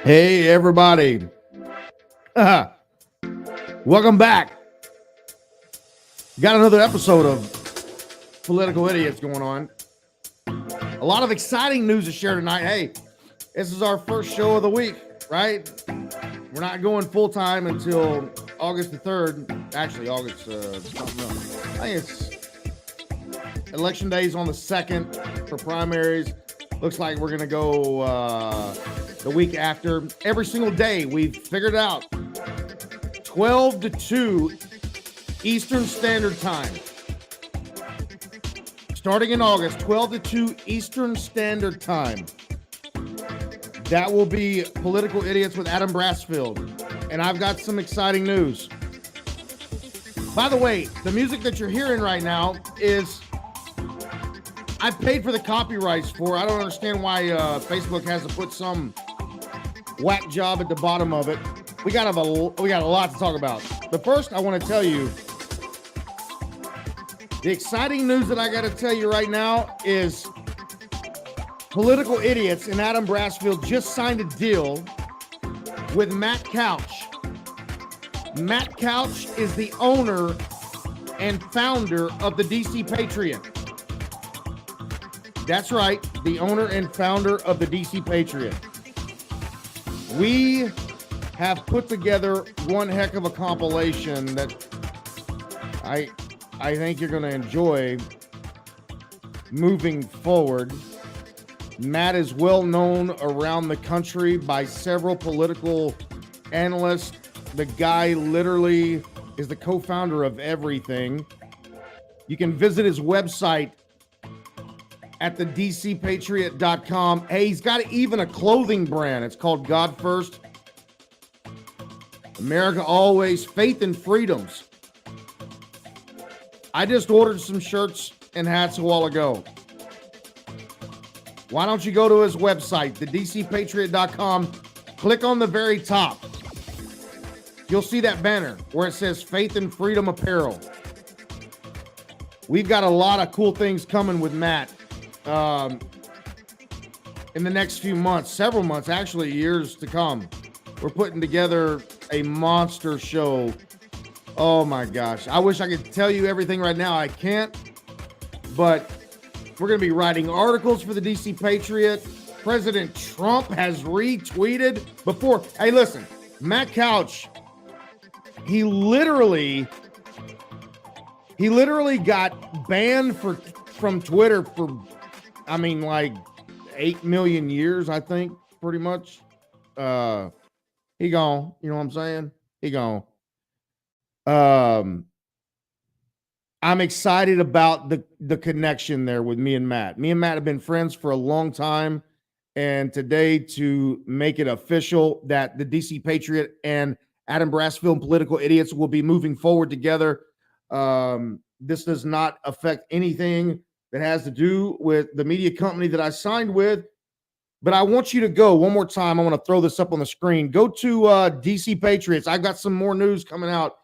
Hey, everybody. Welcome back. Got another episode of Political Idiots going on. A lot of exciting news to share tonight. Hey, this is our first show of the week, right? We're not going full time until August the 3rd. Actually, August something else. I think it's election days on the 2nd for primaries. Looks like we're going to go the week after. Every single day, we've figured out 12 to 2 Eastern Standard Time. Starting in August, 12 to 2 Eastern Standard Time. That will be Political Idiots with Adam Brassfield. And I've got some exciting news. By the way, the music that you're hearing right now is... I paid for the copyrights for it. I don't understand why Facebook has to put some whack job at the bottom of it. We got a lot to talk about. But first, I want to tell you, the exciting news that I got to tell you right now is Political Idiots and Adam Brassfield just signed a deal with Matt Couch. Matt Couch is the owner and founder of the DC Patriot. That's right, the owner and founder of the DC Patriot. We have put together one heck of a compilation that I think you're going to enjoy moving forward. Matt is well known around the country by several political analysts. The guy literally is the co-founder of everything. You can visit his website at the DCPatriot.com. Hey, he's got even a clothing brand. It's called God First. America Always, Faith and Freedoms. I just ordered some shirts and hats a while ago. Why don't you go to his website, the DCPatriot.com, click on the very top. You'll see that banner where it says Faith and Freedom Apparel. We've got a lot of cool things coming with Matt. In the next few months, several months, actually years to come. We're putting together a monster show. Oh my gosh. I wish I could tell you everything right now. I can't, but we're going to be writing articles for the DC Patriot. President Trump has retweeted before. Hey, listen, Matt Couch, he literally got banned from Twitter for, like 8 million years, I think, pretty much. He gone. You know what I'm saying? He gone. I'm excited about the connection there with me and Matt. Me and Matt have been friends for a long time. And today, to make it official that the DC Patriot and Adam Brassfield and Political Idiots will be moving forward together. This does not affect anything that has to do with the media company that I signed with. But I want you to go one more time. I want to throw this up on the screen. Go to DC Patriots. I've got some more news coming out.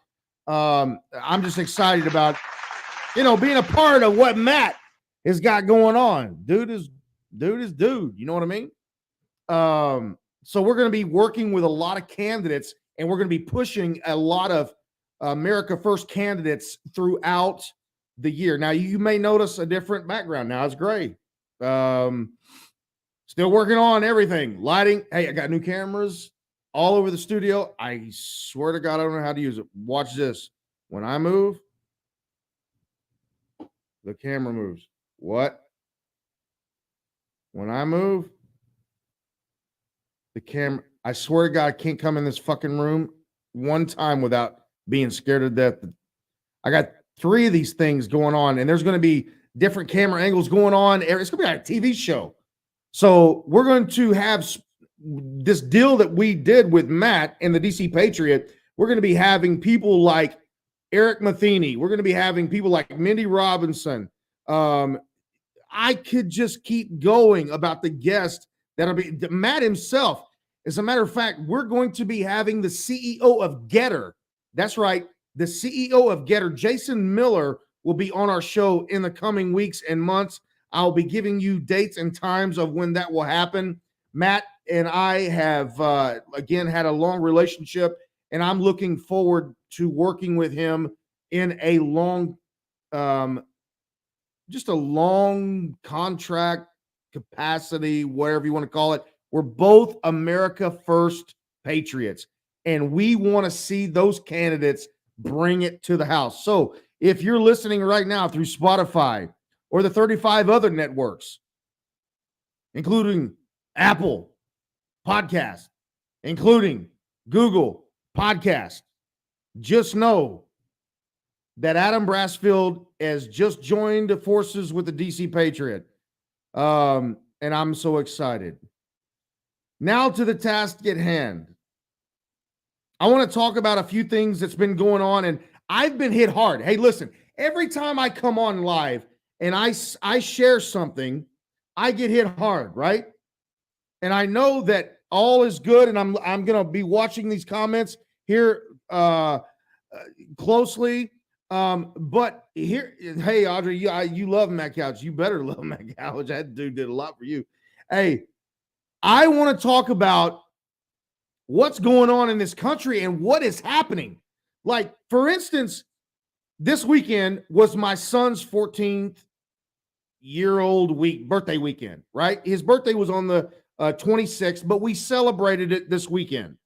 I'm just excited about, being a part of what Matt has got going on. Dude is dude. You know what I mean? So we're going to be working with a lot of candidates, and we're going to be pushing a lot of America First candidates throughout the year. Now, you may notice a different background. Now it's gray. Still working on everything. Lighting. Hey, I got new cameras all over the studio. I swear to God, I don't know how to use it. Watch this. When I move, the camera moves. What? When I move, the camera, I swear to God, I can't come in this fucking room one time without being scared to death. I got 3 of these things going on, and there's going to be different camera angles going on. It's going to be like a TV show. So we're going to have this deal that we did with Matt and the DC Patriot. We're going to be having people like Eric Matheny. We're going to be having people like Mindy Robinson. I could just keep going about the guest that'll be Matt himself. As a matter of fact, we're going to be having the CEO of Getter. That's right. The CEO of Getter, Jason Miller, will be on our show in the coming weeks and months. I'll be giving you dates and times of when that will happen. Matt and I have, again, had a long relationship, and I'm looking forward to working with him in a long, just a long contract capacity, whatever you want to call it. We're both America First patriots, and we want to see those candidates bring it to the House. So if you're listening right now through Spotify or the 35 other networks, including Apple Podcast, including Google Podcast, just know that Adam Brassfield has just joined forces with the DC Patriot. And I'm so excited. Now to the task at hand. I want to talk about a few things that's been going on, and I've been hit hard. Hey, listen, every time I come on live and I share something, I get hit hard, right? And I know that all is good, and I'm going to be watching these comments here closely. But here, hey, Audrey, you love Matt Couch. You better love Matt Couch. That dude did a lot for you. Hey, I want to talk about what's going on in this country and what is happening. Like, for instance, this weekend was my son's 14th-year-old birthday weekend, right? His birthday was on the 26th, but we celebrated it this weekend.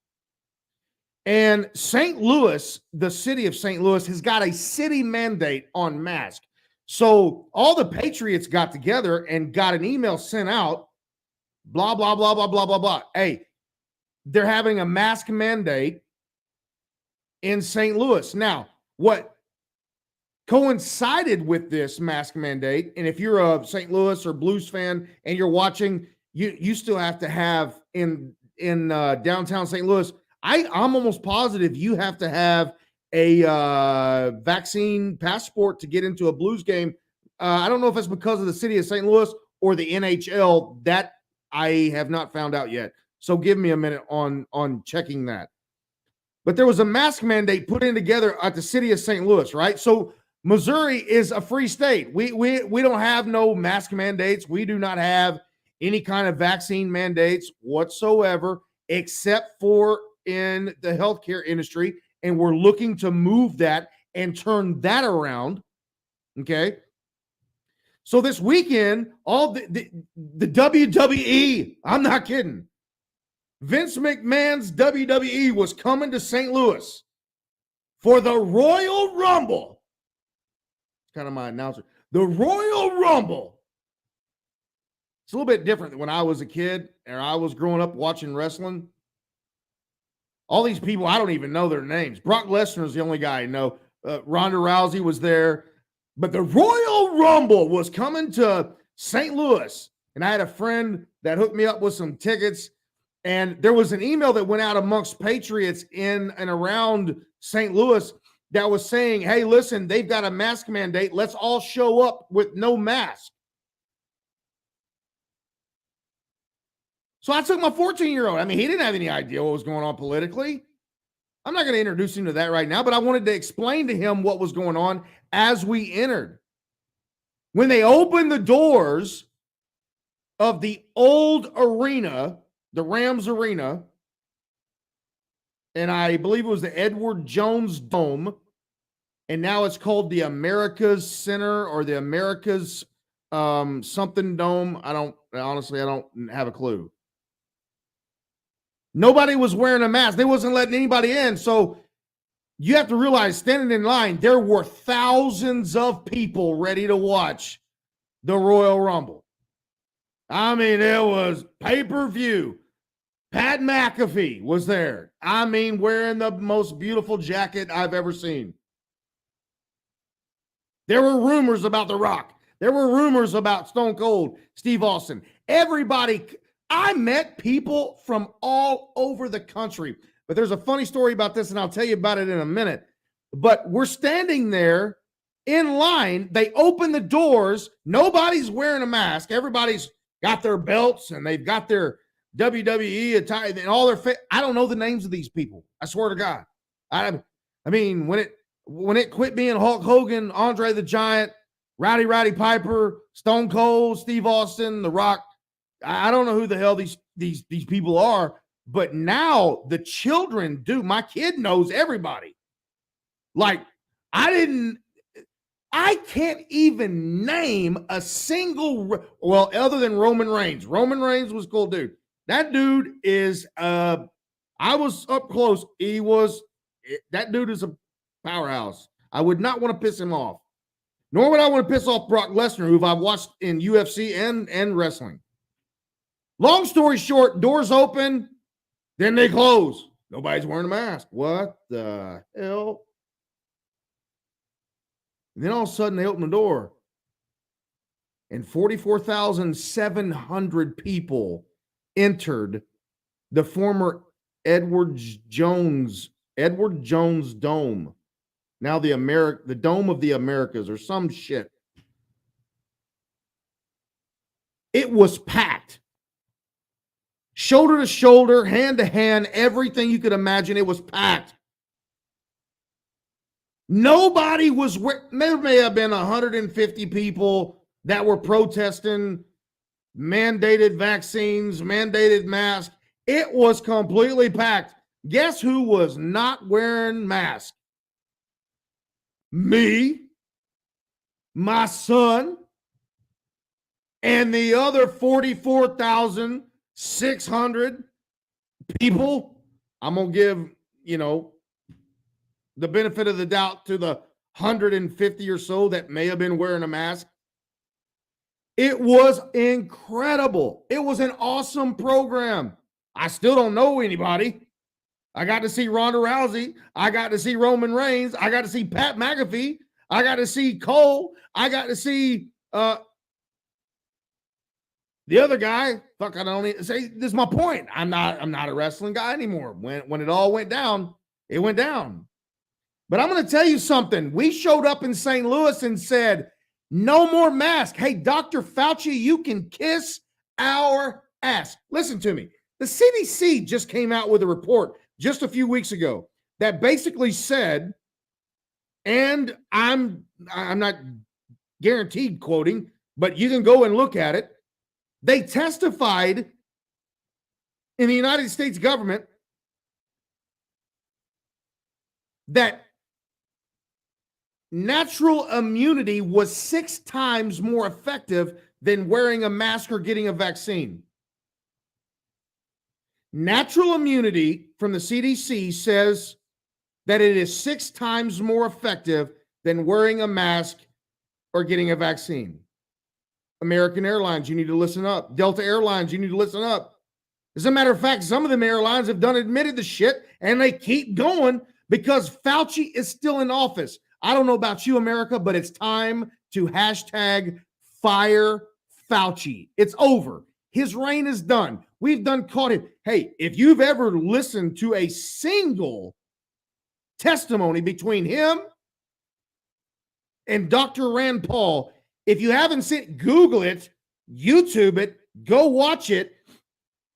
And St. Louis, the city of St. Louis, has got a city mandate on masks. So all the patriots got together and got an email sent out, blah, blah, blah, blah, blah, blah, blah. Hey, they're having a mask mandate in St. Louis. Now, what coincided with this mask mandate, and if you're a St. Louis or Blues fan and you're watching, you still have to have in downtown St. Louis, I'm almost positive you have to have a vaccine passport to get into a Blues game. I don't know if it's because of the city of St. Louis or the NHL. That I have not found out yet. So give me a minute on checking that. But there was a mask mandate put in together at the city of St. Louis, right? So Missouri is a free state. We don't have no mask mandates. We do not have any kind of vaccine mandates whatsoever, except for in the healthcare industry, and we're looking to move that and turn that around. Okay. So this weekend, all the WWE, I'm not kidding, Vince McMahon's WWE was coming to St. Louis for the Royal Rumble. It's kind of my announcer. The Royal Rumble. It's a little bit different than when I was a kid or I was growing up watching wrestling. All these people, I don't even know their names. Brock Lesnar is the only guy I know. Ronda Rousey was there. But the Royal Rumble was coming to St. Louis. And I had a friend that hooked me up with some tickets. And there was an email that went out amongst patriots in and around St. Louis that was saying, hey, listen, they've got a mask mandate. Let's all show up with no mask. So I took my 14-year-old. I mean, he didn't have any idea what was going on politically. I'm not going to introduce him to that right now, but I wanted to explain to him what was going on as we entered. When they opened the doors of the old arena, the Rams arena, and I believe it was the Edward Jones Dome, and now it's called the America's Center or the America's something Dome. I don't have a clue. Nobody was wearing a mask. They wasn't letting anybody in. So you have to realize, standing in line, there were thousands of people ready to watch the Royal Rumble. I mean, it was pay-per-view. Pat McAfee was there. I mean, wearing the most beautiful jacket I've ever seen. There were rumors about The Rock. There were rumors about Stone Cold, Steve Austin. Everybody, I met people from all over the country. But there's a funny story about this, and I'll tell you about it in a minute. But we're standing there in line. They open the doors. Nobody's wearing a mask. Everybody's got their belts, and they've got their WWE attire and all their I don't know the names of these people. I swear to God. I mean, when it quit being Hulk Hogan, Andre the Giant, Rowdy Piper, Stone Cold, Steve Austin, The Rock, I don't know who the hell these people are, but now the children do. My kid knows everybody. Like, I can't even name a single, well, other than Roman Reigns. Roman Reigns was cool, dude. That dude is, I was up close. That dude is a powerhouse. I would not want to piss him off. Nor would I want to piss off Brock Lesnar, who I've watched in UFC and wrestling. Long story short, doors open, then they close. Nobody's wearing a mask. What the hell? And then all of a sudden they open the door, and 44,700 people entered the former Edward Jones Dome. Now the Dome of the Americas or some shit. It was packed. Shoulder to shoulder, hand to hand, everything you could imagine. It was packed. Nobody was, there may have been 150 people that were protesting mandated vaccines, mandated masks. It was completely packed. Guess who was not wearing masks? Me, my son, and the other 44,600 people. I'm going to give, the benefit of the doubt to the 150 or so that may have been wearing a mask. It was incredible. It was an awesome program. I still don't know anybody. I got to see Ronda Rousey. I got to see Roman Reigns. I got to see Pat McAfee. I got to see Cole. I got to see the other guy. Fuck, I don't even say this is my point. I'm not a wrestling guy anymore. When it all went down, it went down. But I'm going to tell you something. We showed up in St. Louis and said, no more mask. Hey, Dr. Fauci, you can kiss our ass. Listen to me. The CDC just came out with a report just a few weeks ago that basically said, and I'm not guaranteed quoting, but you can go and look at it. They testified in the United States government that natural immunity was 6 times more effective than wearing a mask or getting a vaccine. Natural immunity from the CDC says that it is 6 times more effective than wearing a mask or getting a vaccine. American Airlines, you need to listen up. Delta Airlines, you need to listen up. As a matter of fact, some of them airlines have admitted the shit, and they keep going because Fauci is still in office. I don't know about you, America, but it's time to hashtag fire Fauci. It's over. His reign is done. We've done caught him. Hey, if you've ever listened to a single testimony between him and Dr. Rand Paul, if you haven't seen, Google it, YouTube it, go watch it.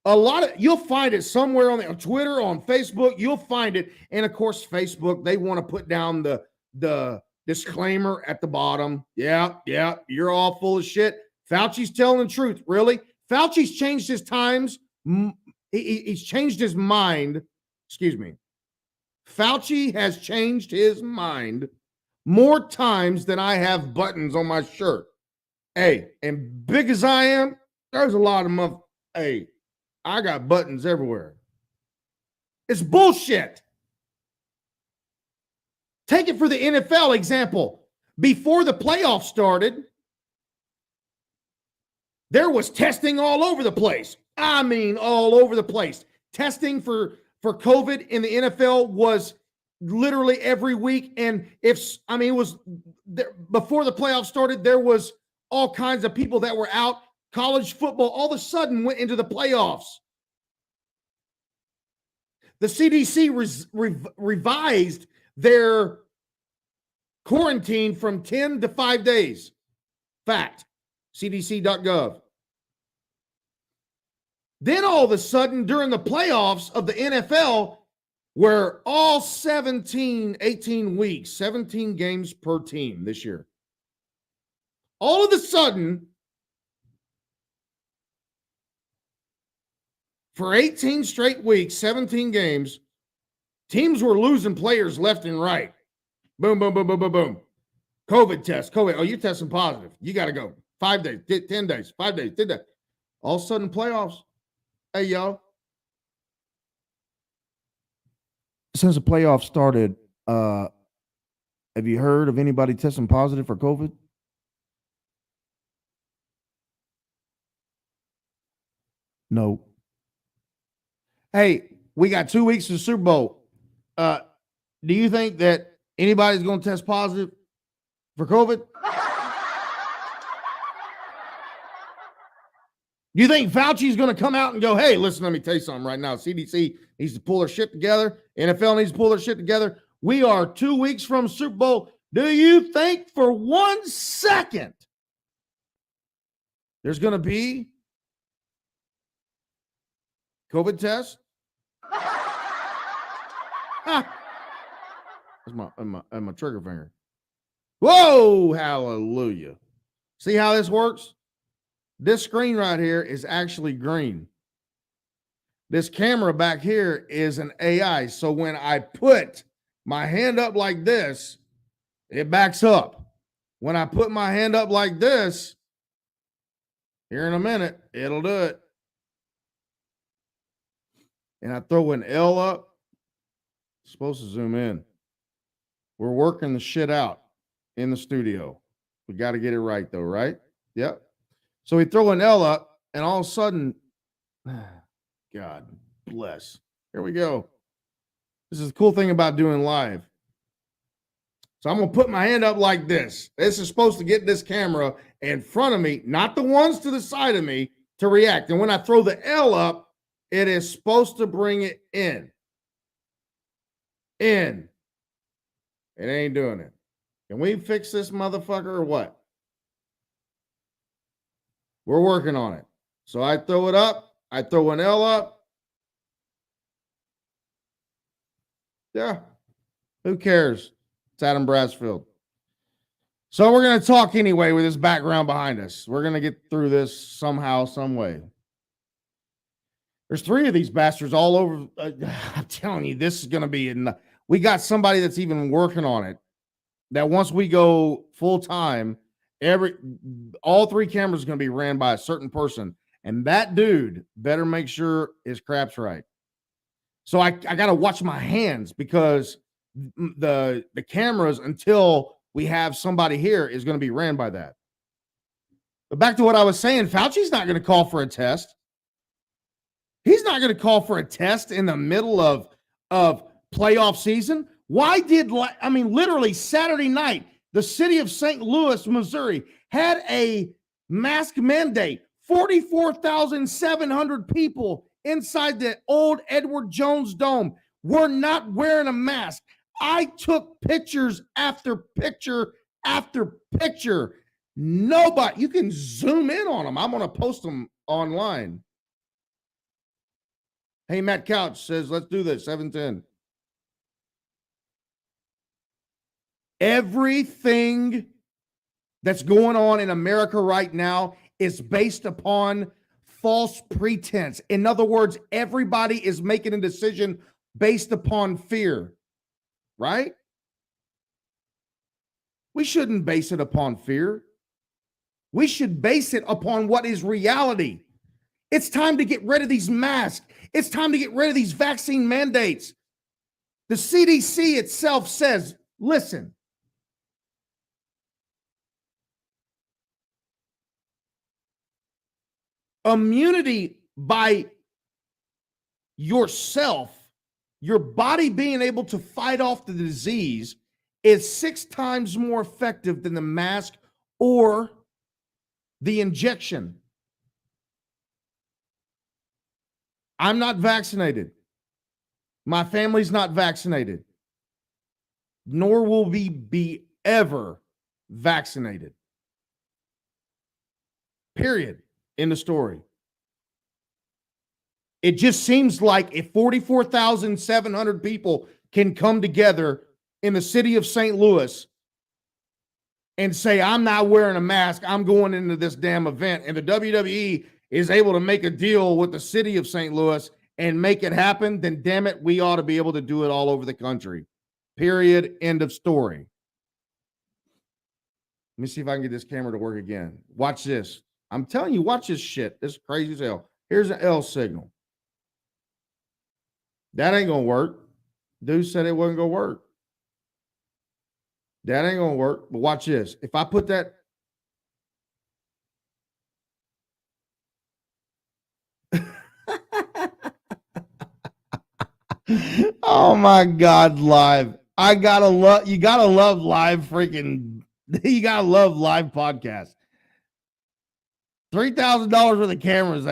You'll find it somewhere on Twitter, on Facebook. You'll find it. And of course, Facebook, they want to put down the disclaimer at the bottom. Yeah, you're all full of shit. Fauci's telling the truth. Really? Fauci's changed his times. He's changed his mind. Excuse me. Fauci has changed his mind more times than I have buttons on my shirt. Hey, and big as I am, there's a lot of hey, I got buttons everywhere. It's bullshit. Take it for the NFL example. Before the playoffs started, there was testing all over the place. I mean, all over the place. Testing for COVID in the NFL was literally every week. And it was before the playoffs started, there was all kinds of people that were out. College football all of a sudden went into the playoffs. The CDC revised their quarantine from 10 to 5 days. Fact, cdc.gov. Then all of a sudden, during the playoffs of the NFL, where all 18 weeks, 17 games per team this year, all of a sudden, For 18 straight weeks, 17 games, teams were losing players left and right. Boom, boom, boom, boom, boom, boom. COVID test, COVID. Oh, you're testing positive. You got to go. 5 days, 10 days, 5 days, 10 days. All of a sudden, playoffs. Hey, y'all. Since the playoffs started, have you heard of anybody testing positive for COVID? No. Hey, we got 2 weeks to the Super Bowl. Do you think that anybody's going to test positive for COVID? Do you think Fauci's going to come out and go, hey, listen, let me tell you something right now. CDC needs to pull their shit together. NFL needs to pull their shit together. We are 2 weeks from Super Bowl. Do you think for 1 second there's going to be COVID test? That's my trigger finger. Whoa, hallelujah. See how this works? This screen right here is actually green. This camera back here is an AI. So when I put my hand up like this, it backs up. When I put my hand up like this, here in a minute, it'll do it. And I throw an L up, it's supposed to zoom in. We're working the shit out in the studio. We got to get it right though, right? Yep. So we throw an L up, and all of a sudden, God bless. Here we go. This is the cool thing about doing live. So I'm going to put my hand up like this. This is supposed to get this camera in front of me, not the ones to the side of me, to react. And when I throw the L up, it is supposed to bring it in. In. It ain't doing it. Can we fix this motherfucker or what? We're working on it. So I throw it up. I throw an L up. Yeah. Who cares? It's Adam Brassfield. So we're going to talk anyway with this background behind us. We're going to get through this somehow, some way. There's 3 of these bastards all over. I'm telling you, this is going to be we got somebody that's even working on it. That once we go full time, all 3 cameras are going to be ran by a certain person, and that dude better make sure his crap's right. So I got to watch my hands because the cameras, until we have somebody here, is going to be ran by that. But back to what I was saying, Fauci's not going to call for a test. He's not going to call for a test in the middle of playoff season. Why did, literally Saturday night, the city of St. Louis, Missouri, had a mask mandate. 44,700 people inside the old Edward Jones Dome were not wearing a mask. I took pictures after picture after picture. Nobody, you can zoom in on them. I'm going to post them online. Hey, Matt Couch says, let's do this, 710. Everything that's going on in America right now is based upon false pretense. In other words, everybody is making a decision based upon fear, right? We shouldn't base it upon fear. We should base it upon what is reality. It's time to get rid of these masks. It's time to get rid of these vaccine mandates. The CDC itself says, listen, immunity by yourself, your body being able to fight off the disease, is 6 times more effective than the mask or the injection. I'm not vaccinated. My family's not vaccinated. Nor will we be ever vaccinated. Period. In the story. It just seems like if 44,700 people can come together in the city of St. Louis and say, I'm not wearing a mask, I'm going into this damn event, and the WWE is able to make a deal with the city of St. Louis and make it happen, then damn it, we ought to be able to do it all over the country. Period. End of story. Let me see if I can get this camera to work again. Watch this. I'm telling you, watch this shit. This is crazy as hell. Here's an L signal. That ain't going to work. Dude said it wasn't going to work. That ain't going to work. But watch this. If I put that. Oh my God, live. You gotta love live freaking, you gotta love live podcasts. $3,000 worth of cameras,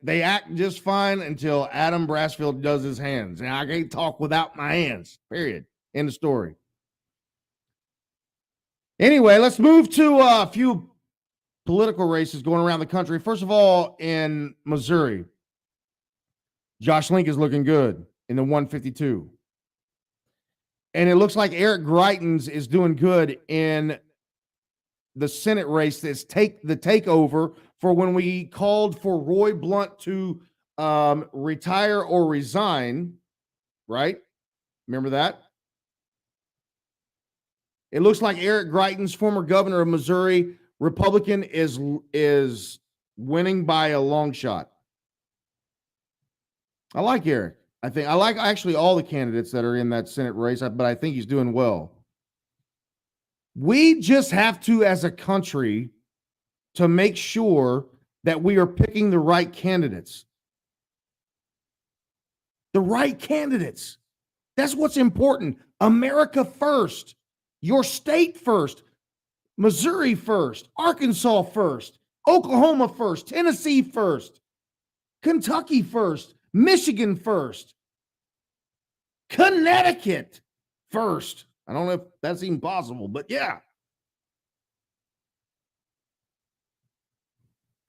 they act just fine until Adam Brassfield does his hands. And I can't talk without my hands, period. End of story. Anyway, let's move to a few political races going around the country. First of all, in Missouri, Josh Link is looking good in the 152. And it looks like Eric Greitens is doing good in the Senate race that's the takeover for when we called for Roy Blunt to retire or resign, right? Remember that? It looks like Eric Greitens, former governor of Missouri, Republican, is winning by a long shot. I like Eric. I like actually all the candidates that are in that Senate race, but I think he's doing well. We just have to, as a country, to make sure that we are picking the right candidates. The right candidates. That's what's important. America first. Your state first. Missouri first. Arkansas first. Oklahoma first. Tennessee first. Kentucky first. Michigan first. Connecticut first. I don't know if that's even possible, but yeah.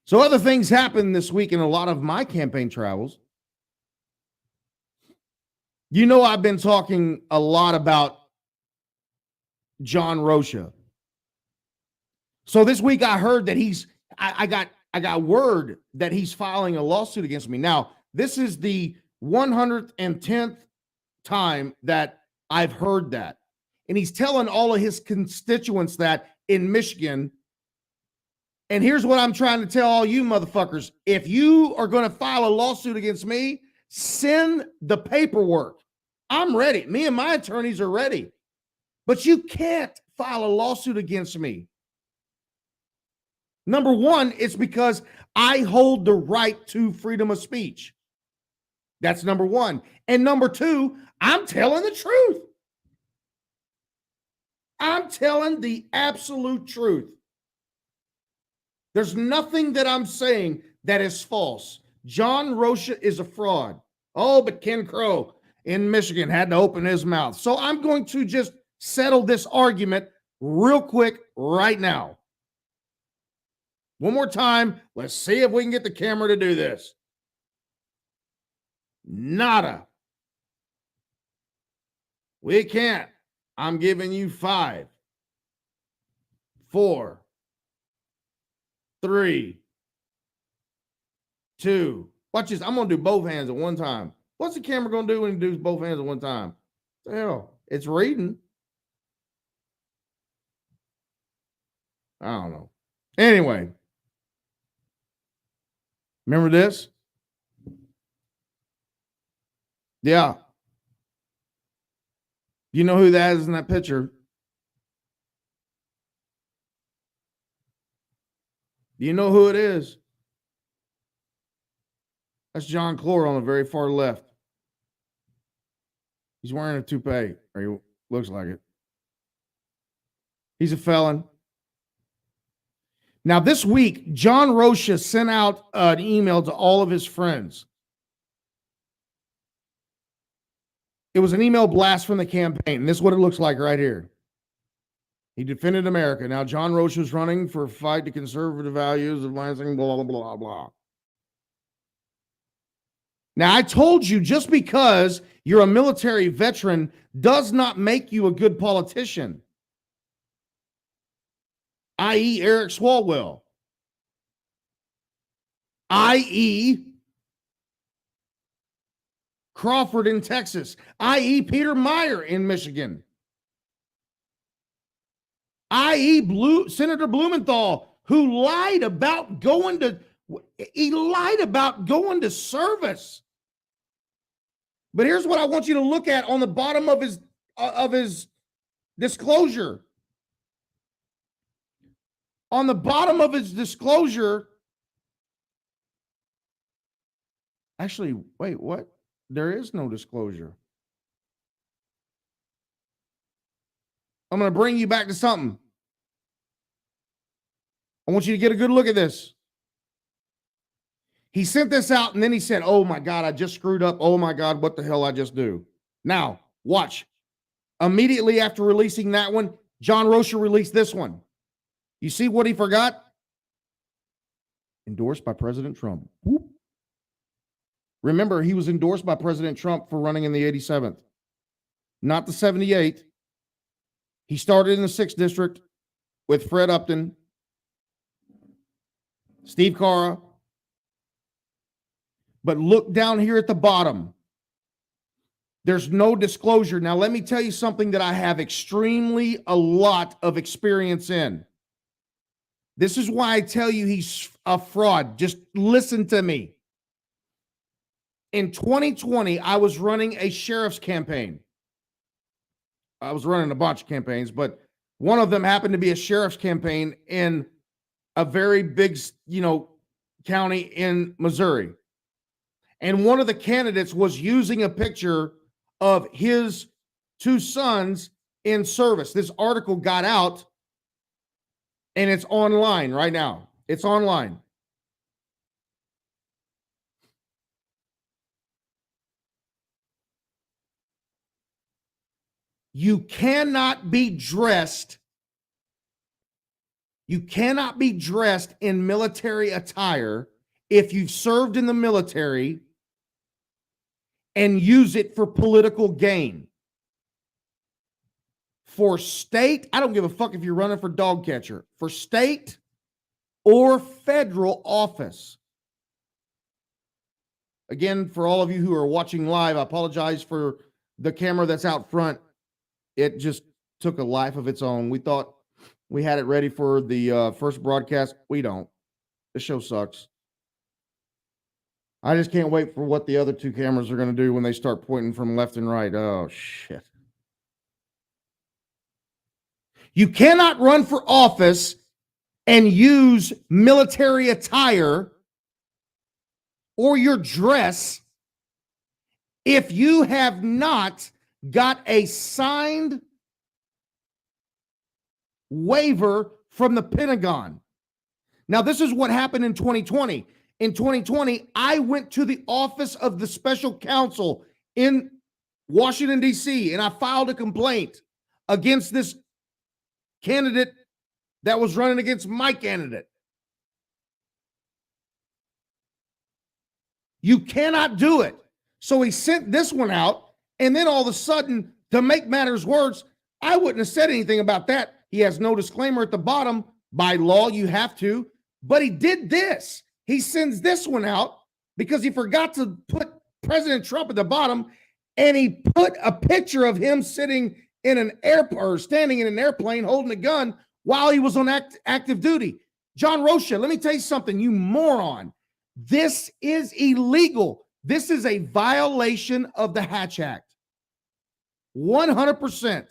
So other things happened this week in a lot of my campaign travels. You know, I've been talking a lot about John Rocha. So this week I heard that I got word that he's filing a lawsuit against me. Now, this is the 110th time that I've heard that. And he's telling all of his constituents that in Michigan. And here's what I'm trying to tell all you motherfuckers. If you are going to file a lawsuit against me, send the paperwork. I'm ready. Me and my attorneys are ready. But you can't file a lawsuit against me. Number one, it's because I hold the right to freedom of speech. That's number one. And number two, I'm telling the truth. I'm telling the absolute truth. There's nothing that I'm saying that is false. John Rocha is a fraud. Oh, but Ken Crow in Michigan had to open his mouth. So I'm going to just settle this argument real quick right now. One more time. Let's see if we can get the camera to do this. Nada. We can't. I'm giving you 5, 4, 3, 2. Watch this. I'm going to do both hands at one time. What's the camera going to do when it does both hands at one time? What the hell? It's reading. I don't know. Anyway. Remember this? Yeah. You know who that is in that picture? Do you know who it is? That's John Clore on the very far left. He's wearing a toupee, or he looks like it. He's a felon. Now, this week, John Rocha sent out an email to all of his friends. It was an email blast from the campaign. And this is what it looks like right here. He defended America. Now, John Rocha is running for a fight to conservative values of Lansing, blah, blah, blah, blah. Now, I told you just because you're a military veteran does not make you a good politician. I.e. Eric Swalwell. i.e., Crawford in Texas, i.e., Peter Meyer in Michigan, i.e., Senator Blumenthal, who lied about going to service. But here's what I want you to look at on the bottom of his disclosure. On the bottom of his disclosure, actually, wait, what? There is no disclosure. I'm going to bring you back to something. I want you to get a good look at this. He sent this out and then he said, oh my God, I just screwed up. Oh my God, what the hell I just do? Now, watch. Immediately after releasing that one, John Rocha released this one. You see what he forgot? Endorsed by President Trump. Whoop. Remember, he was endorsed by President Trump for running in the 87th, not the 78th. He started in the 6th district with Fred Upton, Steve Carra. But look down here at the bottom. There's no disclosure. Now, let me tell you something that I have a lot of experience in. This is why I tell you he's a fraud. Just listen to me. In 2020, I was running a sheriff's campaign. I was running a bunch of campaigns, but one of them happened to be a sheriff's campaign in a very big, county in Missouri. And one of the candidates was using a picture of his 2 sons in service. This article got out and it's online right now. It's online. You cannot be dressed in military attire if you've served in the military and use it for political gain. For state, I don't give a fuck if you're running for dog catcher, for state or federal office. Again, for all of you who are watching live, I apologize for the camera that's out front. It just took a life of its own. We thought we had it ready for the first broadcast. We don't. The show sucks. I just can't wait for what the other 2 cameras are going to do when they start pointing from left and right. Oh, shit. You cannot run for office and use military attire or your dress if you have not got a signed waiver from the Pentagon. Now, this is what happened in 2020. In 2020, I went to the office of the special counsel in Washington, D.C., and I filed a complaint against this candidate that was running against my candidate. You cannot do it. So he sent this one out, and then all of a sudden, to make matters worse, I wouldn't have said anything about that. He has no disclaimer at the bottom. By law, you have to. But he did this. He sends this one out because he forgot to put President Trump at the bottom, and he put a picture of him sitting in an airport or standing in an airplane holding a gun while he was on active duty. John Rocha, let me tell you something, you moron. This is illegal. This is a violation of the Hatch Act. 100%.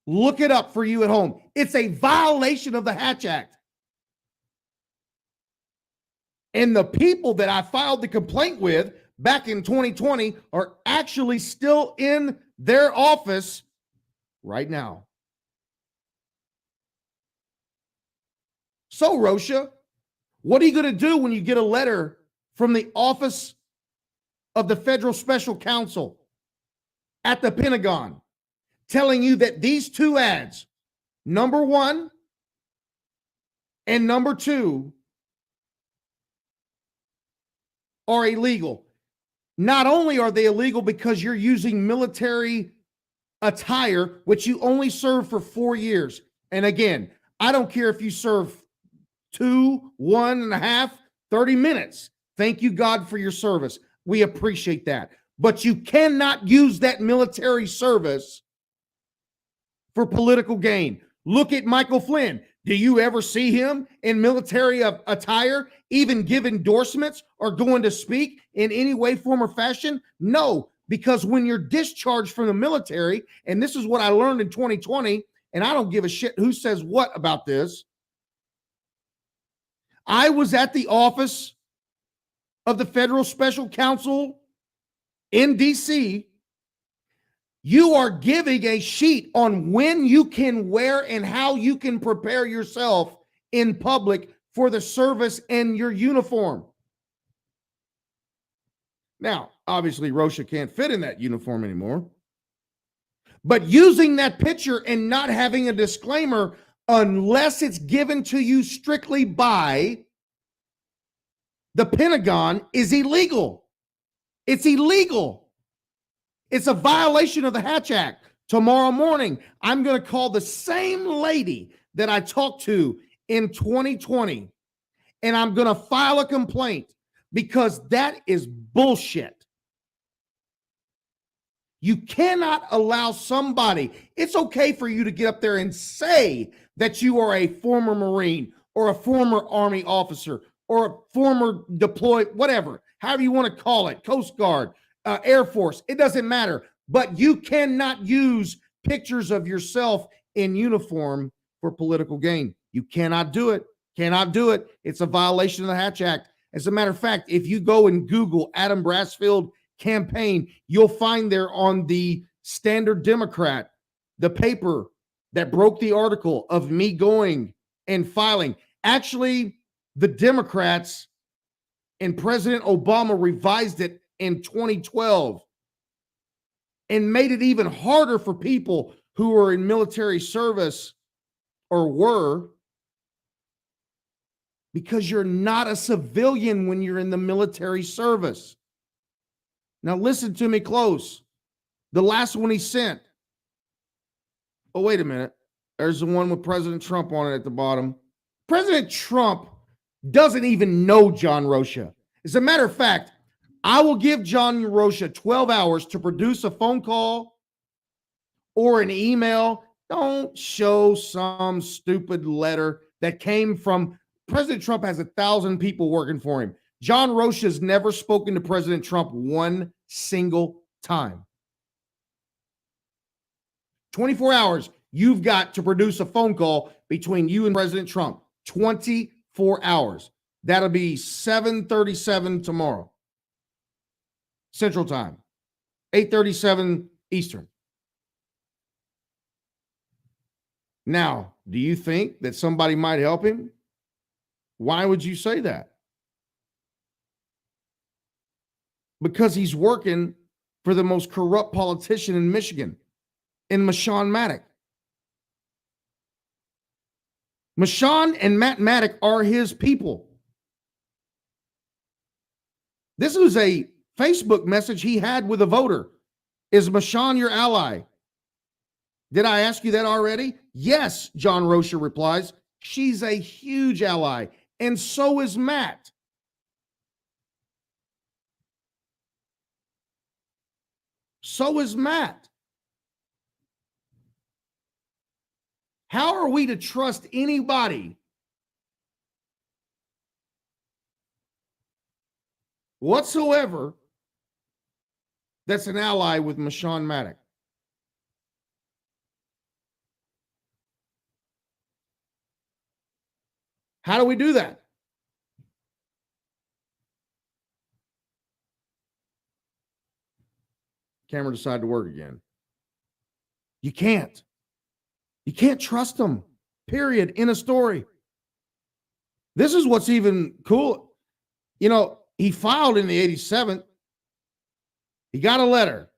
Look it up for you at home. It's a violation of the Hatch Act. And the people that I filed the complaint with back in 2020 are actually still in their office right now. So, Rocha, what are you going to do when you get a letter from the Office of the Federal Special Counsel at the Pentagon telling you that these 2 ads, number 1 and number 2, are illegal? Not only are they illegal because you're using military attire, which you only serve for 4 years. And again, I don't care if you serve 2, 1.5, 30 minutes. Thank you, God, for your service. We appreciate that. But you cannot use that military service for political gain. Look at Michael Flynn. Do you ever see him in military attire, even give endorsements or going to speak in any way, form, or fashion? No, because when you're discharged from the military, and this is what I learned in 2020, and I don't give a shit who says what about this. I was at the office of the Federal Special Counsel in DC. You are giving a sheet on when you can wear and how you can prepare yourself in public for the service and your uniform. Now, obviously, Rocha can't fit in that uniform anymore. But using that picture and not having a disclaimer, unless it's given to you strictly by the Pentagon, is illegal. It's illegal. It's a violation of the Hatch Act. Tomorrow morning, I'm going to call the same lady that I talked to in 2020, and I'm going to file a complaint because that is bullshit. You cannot allow somebody, it's okay for you to get up there and say that you are a former Marine or a former Army officer or a former deployed, whatever, however you want to call it, Coast Guard, Air Force, it doesn't matter. But you cannot use pictures of yourself in uniform for political gain. You cannot do it. Cannot do it. It's a violation of the Hatch Act. As a matter of fact, if you go and Google Adam Brassfield campaign, you'll find there on the Standard Democrat, the paper that broke the article of me going and filing. Actually, the Democrats and President Obama revised it in 2012 and made it even harder for people who are in military service or were, because you're not a civilian when you're in the military service. Now listen to me close. The last one he sent. Oh, wait a minute. There's the one with President Trump on it at the bottom. President Trump doesn't even know John Rocha. As a matter of fact, I will give John Rocha 12 hours to produce a phone call or an email. Don't show some stupid letter that came from President Trump. Has 1,000 people working for him. John Rocha has never spoken to President Trump one single time. 24 hours, you've got to produce a phone call between you and President Trump. 24 hours. That'll be 7:37 tomorrow. Central Time, 8:37 Eastern. Now, do you think that somebody might help him? Why would you say that? Because he's working for the most corrupt politician in Michigan, in Meshawn Maddock. Meshawn and Matt Maddock are his people. This was a Facebook message he had with a voter. Is Meshawn your ally? Did I ask you that already? Yes, John Rocha replies. She's a huge ally, and so is Matt. So is Matt. How are we to trust anybody whatsoever that's an ally with Meshawn Maddock? How do we do that? Camera decided to work again. You can't. You can't trust them, period, in a story. This is what's even cool. You know, he filed in the 87th. He got a letter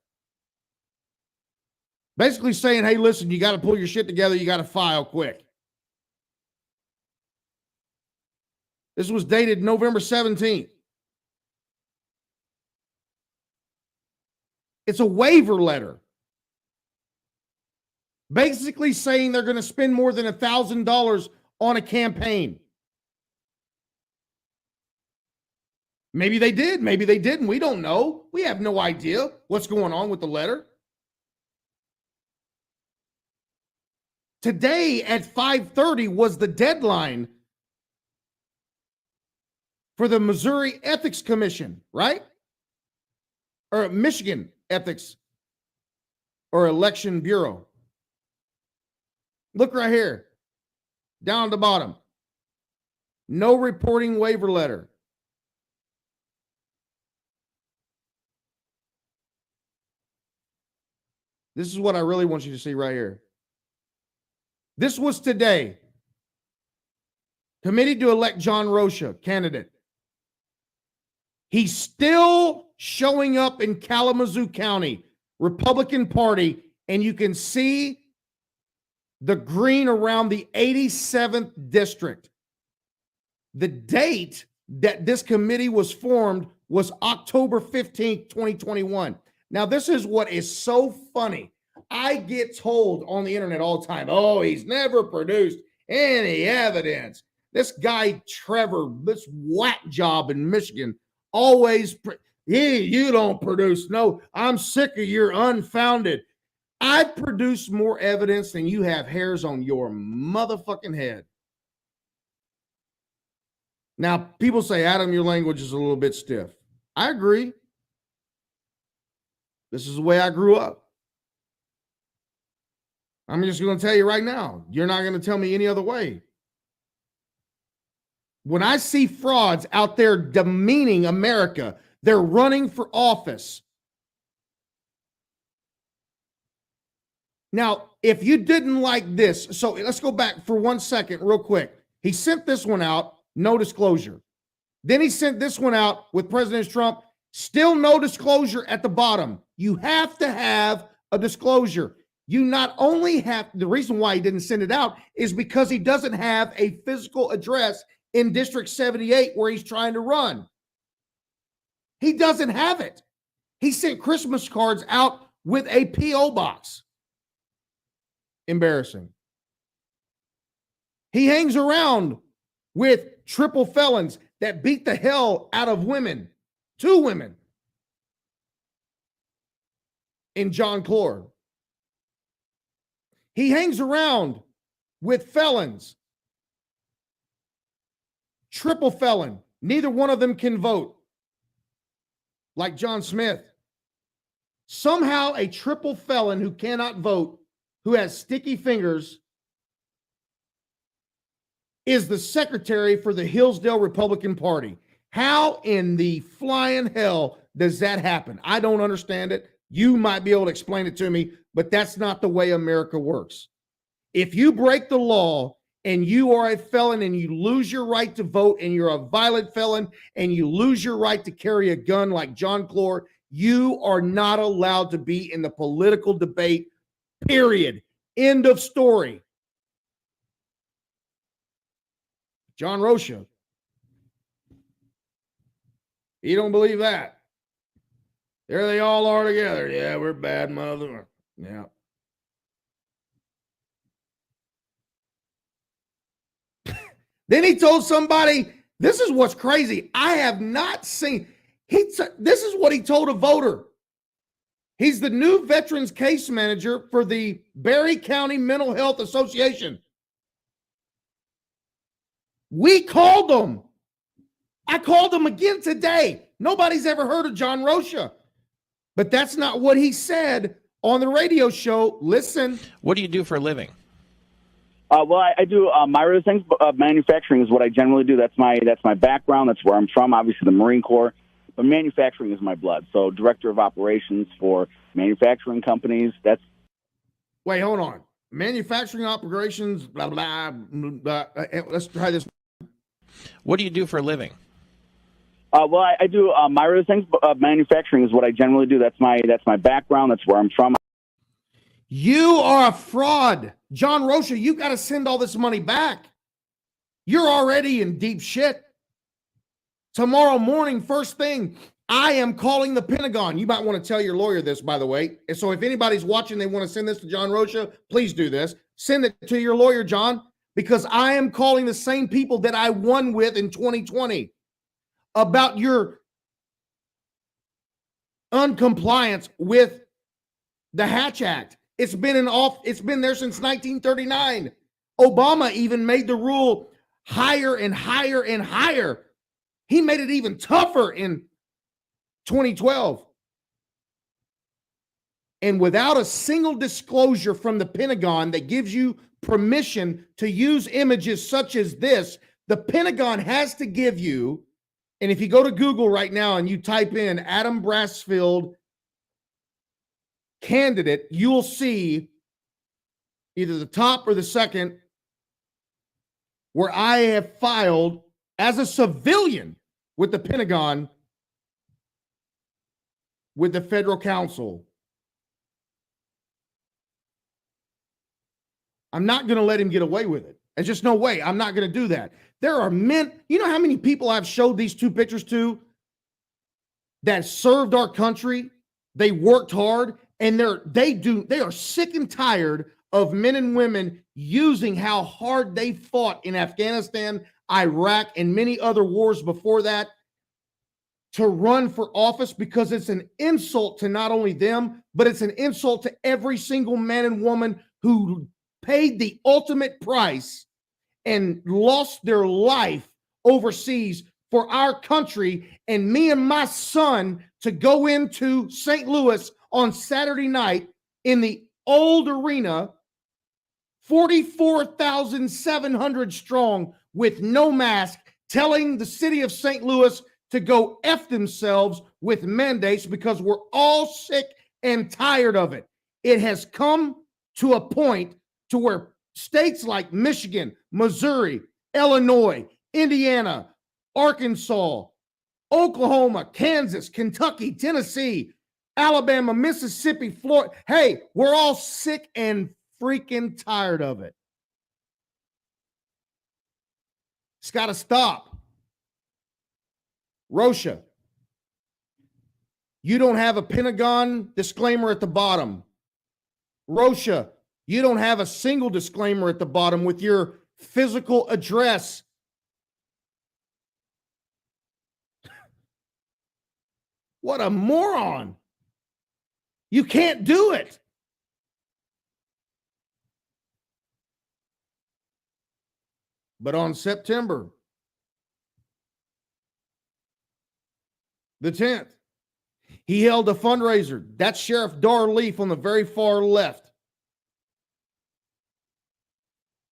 basically saying, hey, listen, you got to pull your shit together. You got to file quick. This was dated November 17th. It's a waiver letter, basically saying they're going to spend more than $1,000 on a campaign. Maybe they did. Maybe they didn't. We don't know. We have no idea what's going on with the letter. Today at 5:30 was the deadline for the Missouri Ethics Commission, right? Or Michigan Ethics or Election Bureau. Look right here, down at the bottom. No reporting waiver letter. This is what I really want you to see right here. This was today. Committee to elect John Rocha, candidate. He's still showing up in Kalamazoo County, Republican Party, and you can see the green around the 87th district. The date that this committee was formed was October 15th, 2021. Now, this is what is so funny. I get told on the internet all the time, oh, he's never produced any evidence. This guy, Trevor, this whack job in Michigan, always, you don't produce. No, I'm sick of your unfounded. I've produced more evidence than you have hairs on your motherfucking head. Now, people say, Adam, your language is a little bit stiff. I agree. This is the way I grew up. I'm just going to tell you right now, you're not going to tell me any other way. When I see frauds out there demeaning America, they're running for office. Now, if you didn't like this, so let's go back for 1 second real quick. He sent this one out, no disclosure. Then he sent this one out with President Trump, still no disclosure at the bottom. You have to have a disclosure. You not only have, the reason why he didn't send it out is because he doesn't have a physical address in District 78 where he's trying to run. He doesn't have it. He sent Christmas cards out with a P.O. box. Embarrassing. He hangs around with triple felons that beat the hell out of women, 2 women, in John Clore. He hangs around with felons, triple felon. Neither one of them can vote, like John Smith. Somehow a triple felon who cannot vote, who has sticky fingers, is the secretary for the Hillsdale Republican Party. How in the flying hell does that happen? I don't understand it. You might be able to explain it to me, but that's not the way America works. If you break the law and you are a felon and you lose your right to vote and you're a violent felon and you lose your right to carry a gun like John Clore, you are not allowed to be in the political debate, period. End of story. John Rocha. You don't believe that? There they all are together. Yeah, we're bad mother. Yeah. Then he told somebody, this is what's crazy. I have not seen, this is what he told a voter. He's the new Veterans Case Manager for the Berry County Mental Health Association. We called him. I called him again today. Nobody's ever heard of John Rocha. But that's not what he said on the radio show. Listen. What do you do for a living? Well, I do myriad things. Manufacturing is what I generally do. That's my background. That's where I'm from. Obviously, the Marine Corps. But manufacturing is my blood. So, director of operations for manufacturing companies. Wait, hold on. Manufacturing operations, blah, blah, blah. Let's try this. What do you do for a living? Well, I do myriad things. Manufacturing is what I generally do. That's my background. That's where I'm from. You are a fraud. John Rocha, you got to send all this money back. You're already in deep shit. Tomorrow morning, first thing, I am calling the Pentagon. You might want to tell your lawyer this, by the way. And so if anybody's watching, they want to send this to John Rocha, please do this. Send it to your lawyer, John, because I am calling the same people that I won with in 2020 about your uncompliance with the Hatch Act. It's been there since 1939. Obama even made the rule higher and higher and higher. He made it even tougher in 2012. And without a single disclosure from the Pentagon that gives you permission to use images such as this, the Pentagon has to give you, and if you go to Google right now and you type in Adam Brassfield candidate, you'll see either the top or the second where I have filed as a civilian with the Pentagon with the federal counsel. I'm not going to let him get away with it. There's just no way. I'm not going to do that. There are men, you know how many people I've showed these two pictures to that served our country? They worked hard, and they are sick and tired of men and women using how hard they fought in Afghanistan, Iraq, and many other wars before that to run for office, because it's an insult to not only them, but it's an insult to every single man and woman who paid the ultimate price and lost their life overseas for our country. And me and my son to go into St. Louis on Saturday night in the old arena, 44,700 strong with no mask, telling the city of St. Louis to go F themselves with mandates, because we're all sick and tired of it. It has come to a point to where states like Michigan, Missouri, Illinois, Indiana, Arkansas, Oklahoma, Kansas, Kentucky, Tennessee, Alabama, Mississippi, Florida. Hey, we're all sick and freaking tired of it. It's got to stop. Rosha, you don't have a Pentagon disclaimer at the bottom. Rosha, you don't have a single disclaimer at the bottom with your physical address. What a moron. You can't do it. But on September the 10th, he held a fundraiser. That's Sheriff Dar Leaf on the very far left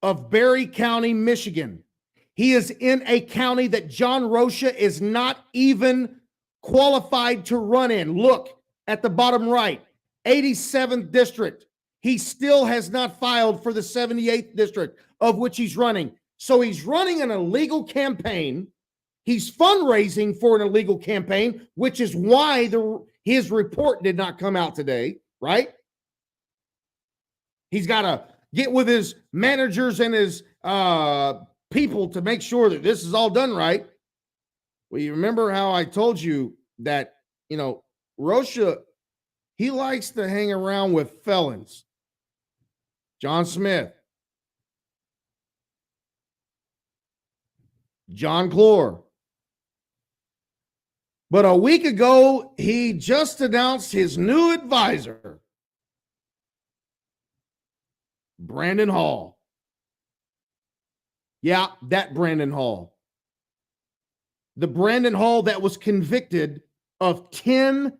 of Berry County, Michigan. He is in a county that John Rosha is not even qualified to run in. Look at the bottom right, 87th district. He still has not filed for the 78th district of which he's running. So he's running an illegal campaign. He's fundraising for an illegal campaign, which is why his report did not come out today, right? He's got to get with his managers and his people to make sure that this is all done right. Well, you remember how I told you that, Rosha, he likes to hang around with felons. John Smith, John Clore. But a week ago, he just announced his new advisor, Brandon Hall. Yeah, that Brandon Hall. The Brandon Hall that was convicted of 10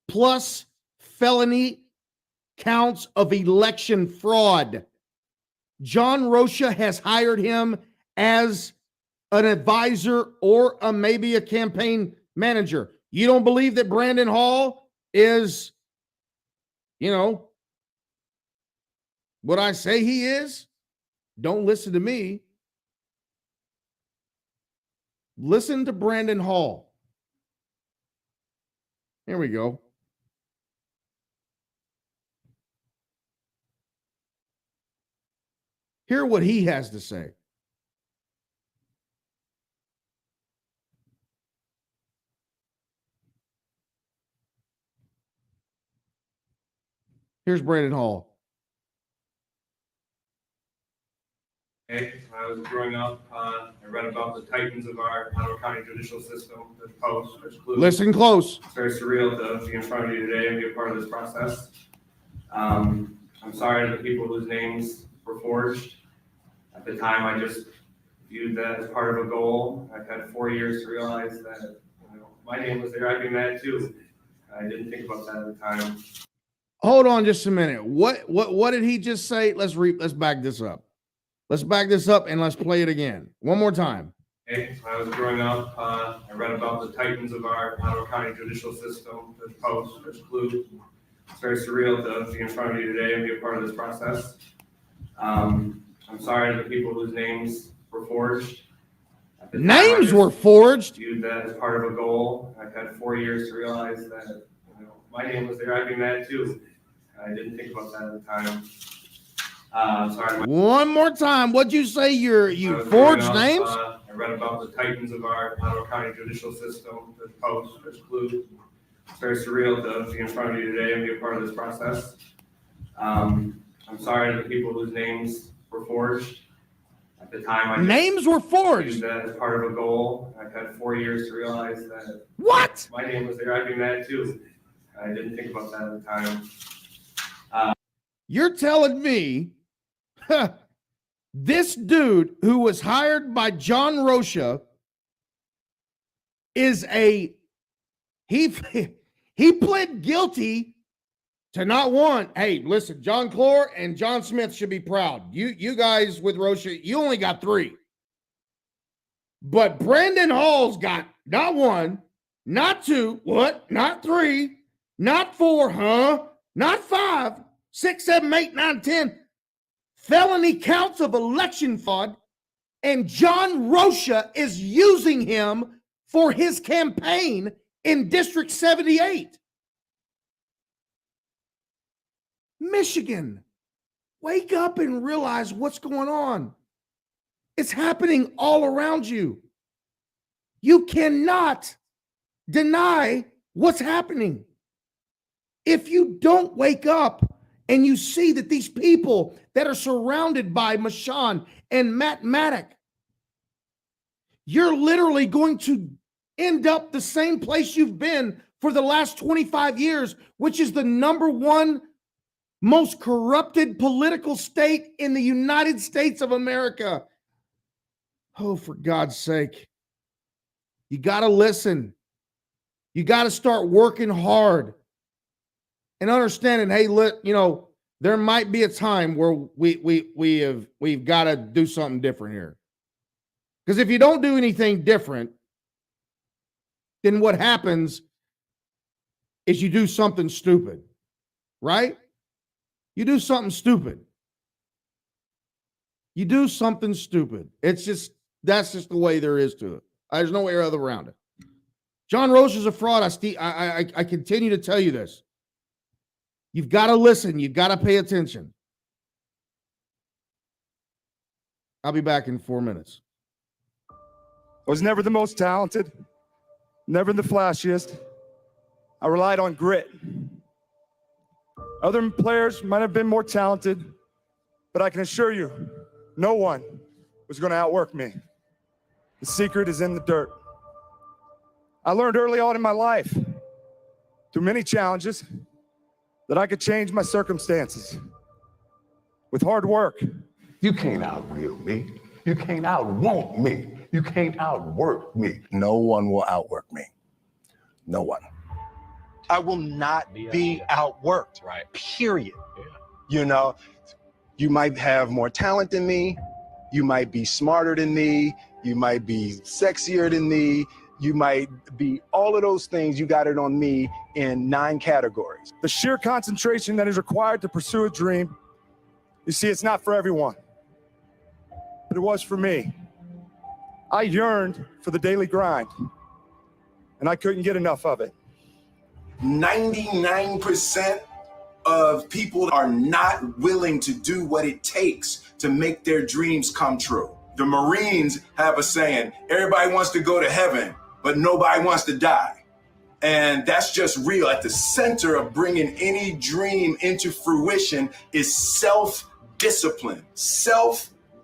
plus felony counts of election fraud. John Rosha has hired him as an advisor or maybe a campaign manager. You don't believe that Brandon Hall is, what I say he is? Don't listen to me. Listen to Brandon Hall. Here we go. Hear what he has to say. Here's Brandon Hall. When I was growing up, I read about the titans of our Ottawa County judicial system. There's Post, there's Clue. Listen close. It's very surreal to be in front of you today and be a part of this process. I'm sorry to the people whose names were forged. At the time, I just viewed that as part of a goal. I've had 4 years to realize that my name was there. I'd be mad too. I didn't think about that at the time. Hold on just a minute. What did he just say? Let's back this up. Let's back this up and let's play it again. One more time. When I was growing up, I read about the titans of our Ottawa County judicial system. There's Post, there's Clue. It's very surreal to be in front of you today and be a part of this process. I'm sorry to the people whose names were forged. Names were forged. Viewed that as part of a goal. I've had 4 years to realize that my name was there. I'd be mad too. I didn't think about that at the time. Sorry. One more time. What'd you say? You forged names? I read about the titans of our Ottawa County judicial system. There's Post, there's Clue. It's very surreal to be in front of you today and be a part of this process. I'm sorry to the people whose names were forged. At the time, Names were forged. Viewed that as part of a goal. I've had 4 years to realize that What? my name was there. I'd be mad too. I didn't think about that at the time. You're telling me this dude who was hired by John Rocha is he pled guilty to not one. Hey, listen, John Clore and John Smith should be proud. You guys with Rocha, you only got 3. But Brandon Hall's got not 1, not 2, what? Not 3, not 4, huh? Not 5, 6, 7, 8, 9, 10 felony counts of election fraud, and John Rocha is using him for his campaign in District 78. Michigan, wake up and realize what's going on. It's happening all around you. You cannot deny what's happening. If you don't wake up and you see that these people that are surrounded by Mashawn and Matt Maddock, you're literally going to end up the same place you've been for the last 25 years, which is the #1 most corrupted political state in the United States of America. Oh, for God's sake. You got to listen. You got to start working hard and understanding, hey, there might be a time where we've got to do something different here. Because if you don't do anything different, then what happens is you do something stupid, right? You do something stupid. You do something stupid. That's just the way there is to it. There's no way other around it. John Rocha is a fraud. I continue to tell you this. You've got to listen. You've got to pay attention. I'll be back in 4 minutes. I was never the most talented, never the flashiest. I relied on grit. Other players might have been more talented, but I can assure you, no one was going to outwork me. The secret is in the dirt. I learned early on in my life, through many challenges, that I could change my circumstances with hard work. You can't outreal me. You can't outwant me. You can't outwork me. No one will outwork me. No one. I will not be outworked. Right. Period. Yeah. You might have more talent than me. You might be smarter than me. You might be sexier than me. You might be all of those things. You got it on me in 9 categories. The sheer concentration that is required to pursue a dream, you see, it's not for everyone, but it was for me. I yearned for the daily grind, and I couldn't get enough of it. 99% of people are not willing to do what it takes to make their dreams come true. The Marines have a saying, everybody wants to go to heaven, but nobody wants to die. And that's just real. At the center of bringing any dream into fruition is self-discipline.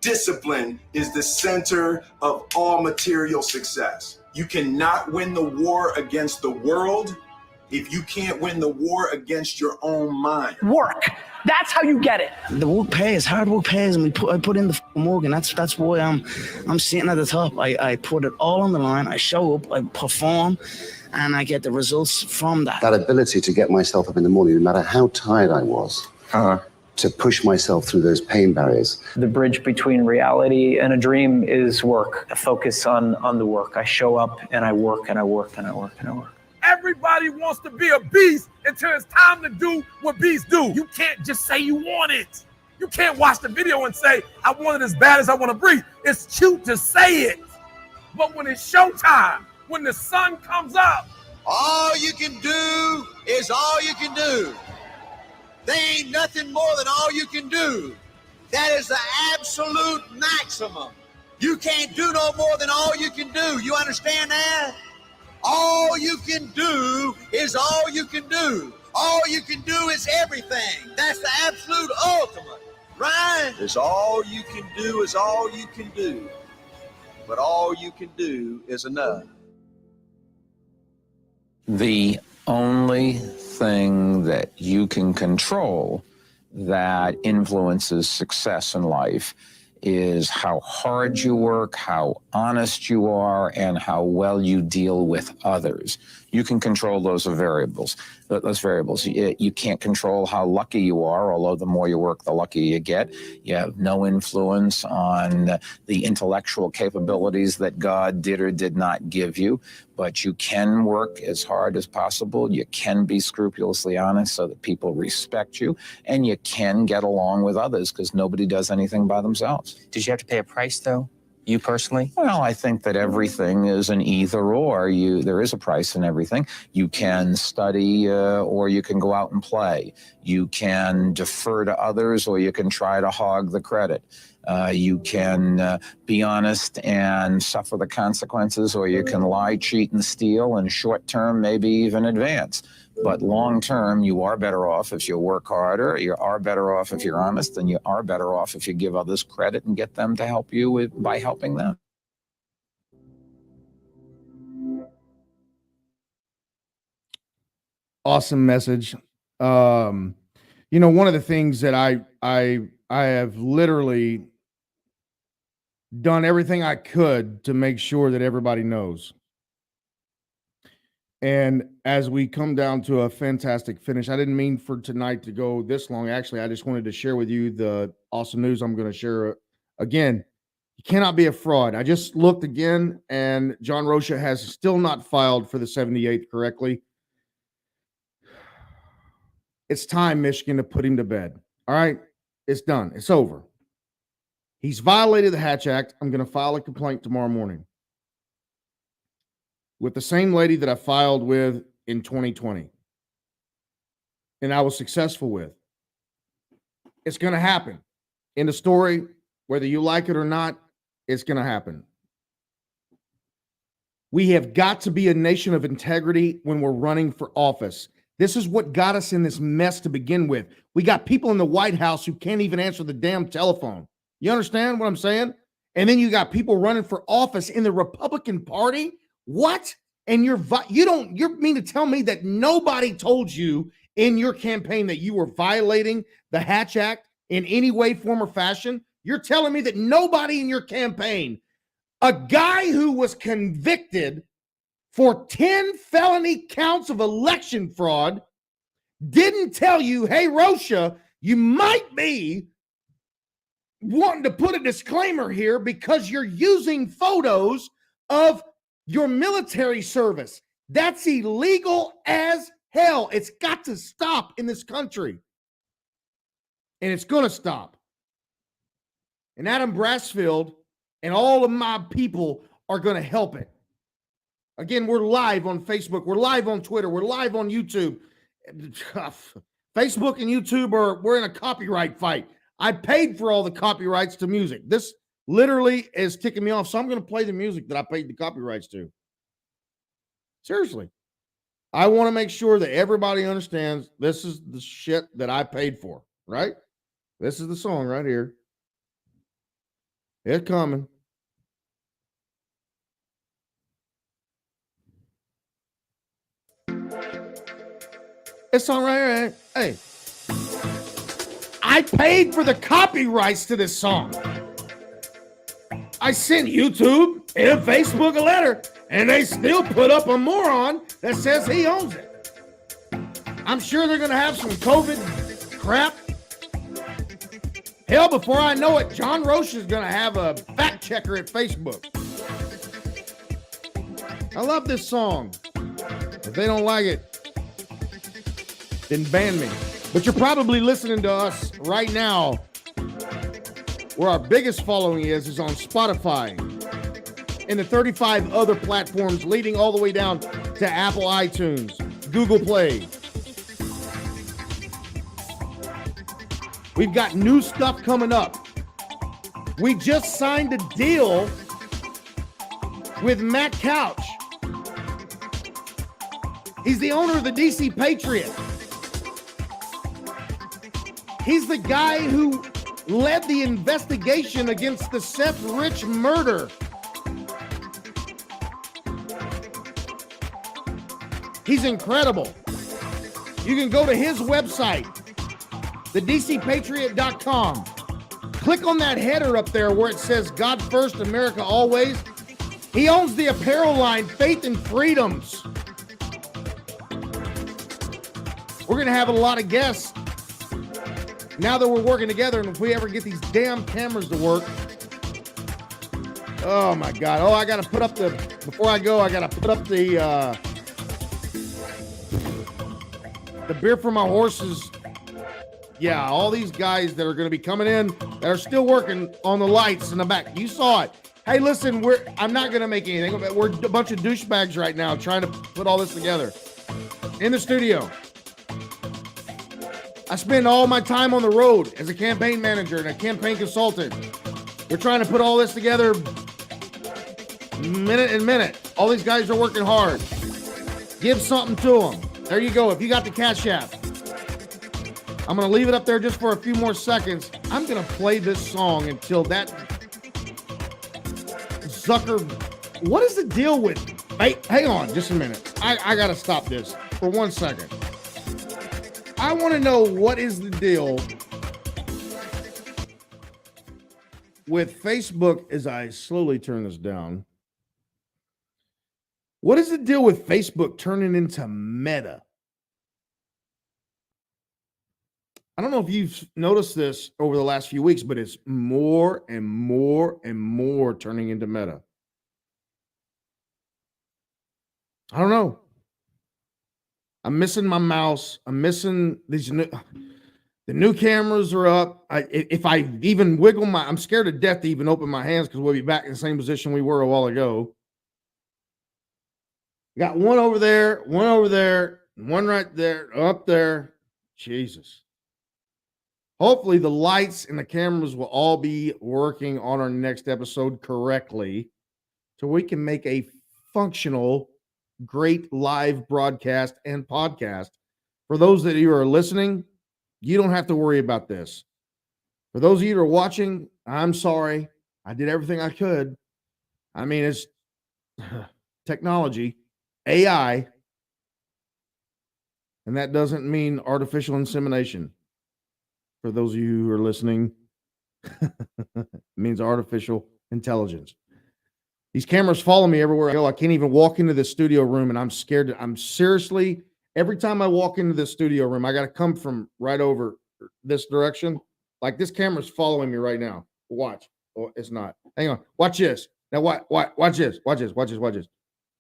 discipline is the center of all material success. You cannot win the war against the world if you can't win the war against your own mind. Work. That's how you get it. The work pays. Hard work pays, and I put in the work, and that's why I'm sitting at the top. I put it all on the line. I show up. I perform, and I get the results from that. That ability to get myself up in the morning, no matter how tired I was, to push myself through those pain barriers. The bridge between reality and a dream is work. I focus on the work. I show up and I work and I work and I work and I work. Everybody wants to be a beast until it's time to do what beasts do. You can't just say you want it. You can't watch the video and say, I want it as bad as I want to breathe. It's cute to say it. But when it's showtime, when the sun comes up, all you can do is all you can do. There ain't nothing more than all you can do. That is the absolute maximum. You can't do no more than all you can do. You understand that? All you can do is all you can do. All you can do is everything. That's the absolute ultimate, right? It's all you can do is all you can do. But all you can do is enough. The only thing that you can control that influences success in life is how hard you work, how honest you are, and how well you deal with others. You can control those variables. You can't control how lucky you are, although the more you work, the luckier you get. You have no influence on the intellectual capabilities that God did or did not give you, but you can work as hard as possible. You can be scrupulously honest so that people respect you, and you can get along with others because nobody does anything by themselves. Did you have to pay a price, though? You personally? Well, I think that everything is an either or. There is a price in everything. You can study or you can go out and play. You can defer to others or you can try to hog the credit. You can be honest and suffer the consequences, or you can lie, cheat, and steal, and short term, maybe even advance. But long term, you are better off if you work harder. You are better off if you're honest, and you are better off if you give others credit and get them to help you by helping them. Awesome message. One of the things that I have literally done everything I could to make sure that everybody knows. And as we come down to a fantastic finish, I didn't mean for tonight to go this long. Actually, I just wanted to share with you the awesome news I'm going to share. Again, you cannot be a fraud. I just looked again, and John Rocha has still not filed for the 78th correctly. It's time, Michigan, to put him to bed. All right? It's done. It's over. He's violated the Hatch Act. I'm going to file a complaint tomorrow morning with the same lady that I filed with in 2020. And I was successful with. It's going to happen. In the story, whether you like it or not, it's going to happen. We have got to be a nation of integrity when we're running for office. This is what got us in this mess to begin with. We got people in the White House who can't even answer the damn telephone. You understand what I'm saying? And then you got people running for office in the Republican Party. What? And you mean to tell me that nobody told you in your campaign that you were violating the Hatch Act in any way, form, or fashion? You're telling me that nobody in your campaign, a guy who was convicted for 10 felony counts of election fraud, didn't tell you, hey, Rocha, you might be wanting to put a disclaimer here because you're using photos of your military service. That's illegal as hell. It's got to stop in this country. And it's going to stop. And Adam Brassfield and all of my people are going to help it. Again, we're live on Facebook. We're live on Twitter. We're live on YouTube. Facebook and YouTube we're in a copyright fight. I paid for all the copyrights to music. This literally is ticking me off. So I'm going to play the music that I paid the copyrights to. Seriously. I want to make sure that everybody understands this is the shit that I paid for, right? This is the song right here. It's coming. It's all right. Hey, I paid for the copyrights to this song. I sent YouTube and Facebook a letter, and they still put up a moron that says he owns it. I'm sure they're going to have some COVID crap. Hell, before I know it, John Roche is going to have a fact checker at Facebook. I love this song. If they don't like it, then ban me. But you're probably listening to us right now, where our biggest following is on Spotify and the 35 other platforms leading all the way down to Apple iTunes, Google Play. We've got new stuff coming up. We just signed a deal with Matt Couch. He's the owner of the DC Patriot. He's the guy who led the investigation against the Seth Rich murder. He's incredible. You can go to his website, thedcpatriot.com. Click on that header up there where it says God First, America Always. He owns the apparel line Faith and Freedoms. We're going to have a lot of guests now that we're working together, and if we ever get these damn cameras to work. Oh my God. Oh, I got to put up before I go, I got to put up the beer for my horses. Yeah, all these guys that are going to be coming in that are still working on the lights in the back. You saw it. Hey, listen, I'm not going to make anything. We're a bunch of douchebags right now trying to put all this together in the studio. I spend all my time on the road as a campaign manager and a campaign consultant. We're trying to put all this together minute and minute. All these guys are working hard. Give something to them. There you go. If you got the Cash App, I'm going to leave it up there just for a few more seconds. I'm going to play this song until that Zucker. What is the deal with? Hey, hang on just a minute. I got to stop this for 1 second. I want to know what is the deal with Facebook as I slowly turn this down. What is the deal with Facebook turning into Meta? I don't know if you've noticed this over the last few weeks, but it's more and more and more turning into Meta. I don't know. I'm missing my mouse. I'm missing these the new cameras are up. If I even wiggle I'm scared to death to even open my hands because we'll be back in the same position we were a while ago. Got one over there, one right there, up there. Jesus. Hopefully the lights and the cameras will all be working on our next episode correctly so we can make a functional, great live broadcast and podcast. For those that you are listening, you don't have to worry about this. For those of you that are watching, I'm sorry. I did everything I could. I mean, it's technology, AI, and that doesn't mean artificial insemination. For those of you who are listening, it means artificial intelligence. These cameras follow me everywhere I go. I can't even walk into the studio room, and I'm scared. I'm seriously, every time I walk into the studio room, I got to come from right over this direction. Like this camera's following me right now. Watch. Oh, it's not. Hang on. Watch this. Now, watch this. Watch this.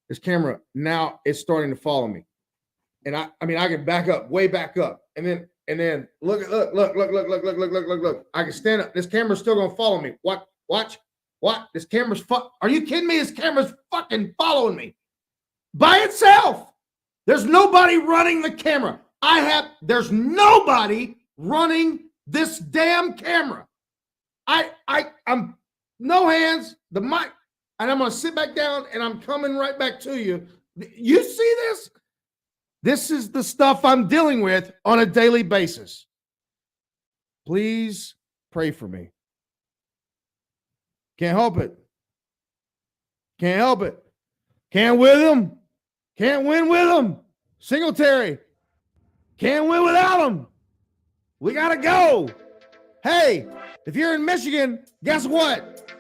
This camera now is starting to follow me. And I mean, I can back up, way back up. And then look. I can stand up. This camera's still going to follow me. Watch. This camera's are you kidding me? This camera's fucking following me by itself. There's nobody running the camera. There's nobody running this damn camera. I'm no hands, the mic, and I'm going to sit back down and I'm coming right back to you. You see this? This is the stuff I'm dealing with on a daily basis. Please pray for me. Can't help it. Can't help it. Can't with him. Can't win with him. Singletary. Can't win without him. We got to go. Hey, if you're in Michigan, guess what?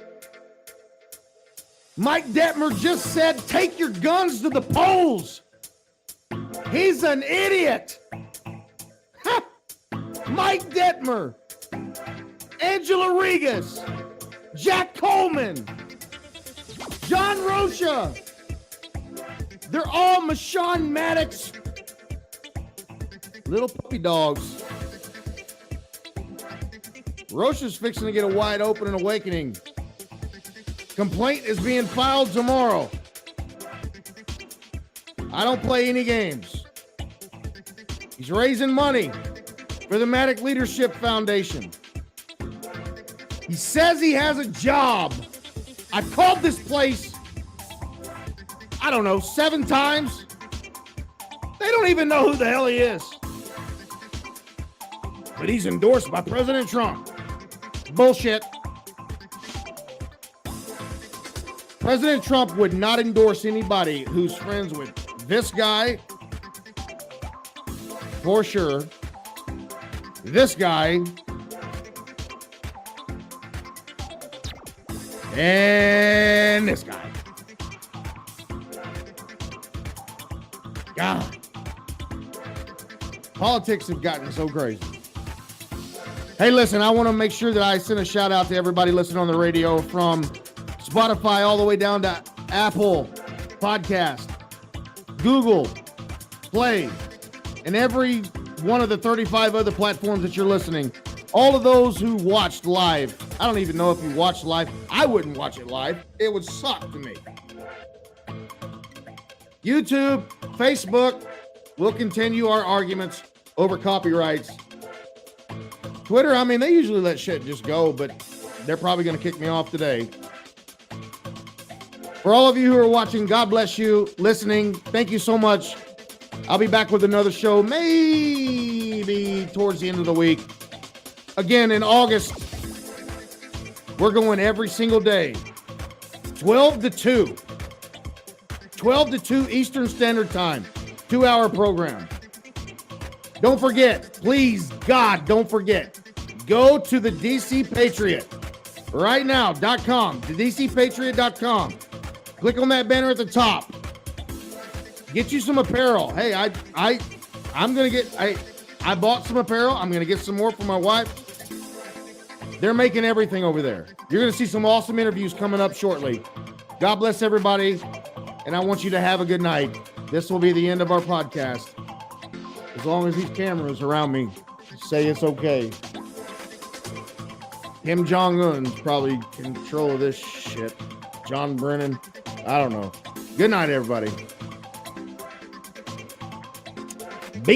Mike Detmer just said, take your guns to the polls. He's an idiot. Ha! Mike Detmer, Angela Regas, Jack Coleman, John Rocha. They're all Marshawn Maddox little puppy dogs. Rocha's fixing to get a wide open awakening. Complaint is being filed tomorrow. I don't play any games. He's raising money for the Maddox Leadership Foundation. He says he has a job. I've called this place, I don't know, 7 times. They don't even know who the hell he is. But he's endorsed by President Trump. Bullshit. President Trump would not endorse anybody who's friends with this guy, for sure. This guy. And this guy. God. Politics have gotten so crazy. Hey, listen, I want to make sure that I send a shout out to everybody listening on the radio from Spotify all the way down to Apple Podcast, Google Play, and every one of the 35 other platforms that you're listening. All of those who watched live. I don't even know if you watched live. I wouldn't watch it live. It would suck to me. YouTube, Facebook, we'll continue our arguments over copyrights. Twitter, I mean, they usually let shit just go, but they're probably going to kick me off today. For all of you who are watching, God bless you. Listening, thank you so much. I'll be back with another show maybe towards the end of the week. Again, in August, we're going every single day, 12 to 2. 12 to 2 Eastern Standard Time, 2-hour program. Don't forget, please, God, don't forget. Go to the DC Patriot right now.com, the DCPatriot.com. Click on that banner at the top. Get you some apparel. Hey, I bought some apparel. I'm gonna get some more for my wife. They're making everything over there. You're gonna see some awesome interviews coming up shortly. God bless everybody, and I want you to have a good night. This will be the end of our podcast. As long as these cameras around me say it's okay. Kim Jong-un's probably in control of this shit. John Brennan. I don't know. Good night, everybody.